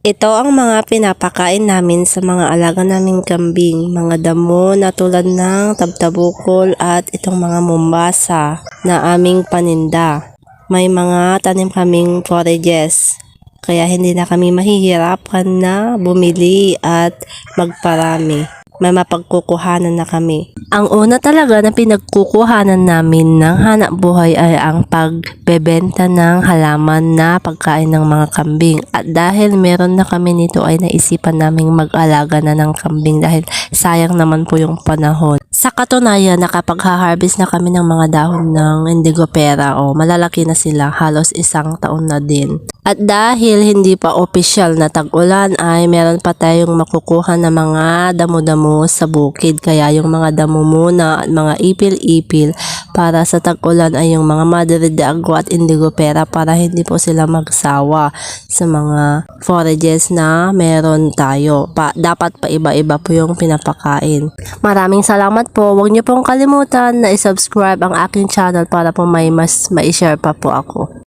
Ito ang mga pinapakain namin sa mga alaga naming kambing, mga damo na tulad ng tabtabukol at itong mga mombasa na aming paninda. May mga tanim kaming forages, kaya hindi na kami mahihirapan na bumili at magparami. May mapagkukuhanan na kami. Ang una talaga na pinagkukuhanan namin ng hanap buhay ay ang pagbebenta ng halaman na pagkain ng mga kambing. At dahil meron na kami nito ay naisipan naming mag-alaga na ng kambing dahil sayang naman po yung panahon. Sa katunayan, nakapag-harvest na kami ng mga dahon ng indigo pera o malalaki na sila, halos 1 taon na din. At dahil hindi pa opisyal na tag-ulan ay meron pa tayong makukuha na mga damo-damo sa bukid. Kaya yung mga damo muna at mga ipil-ipil para sa tag-ulan ay yung mga Madre de Agua at indigo pera para hindi po sila magsawa sa mga forages na meron tayo. Dapat pa iba-iba po yung pinapakain. Maraming salamat po. Huwag niyo pong kalimutan na i-subscribe ang aking channel para po may mas ma-share pa po ako.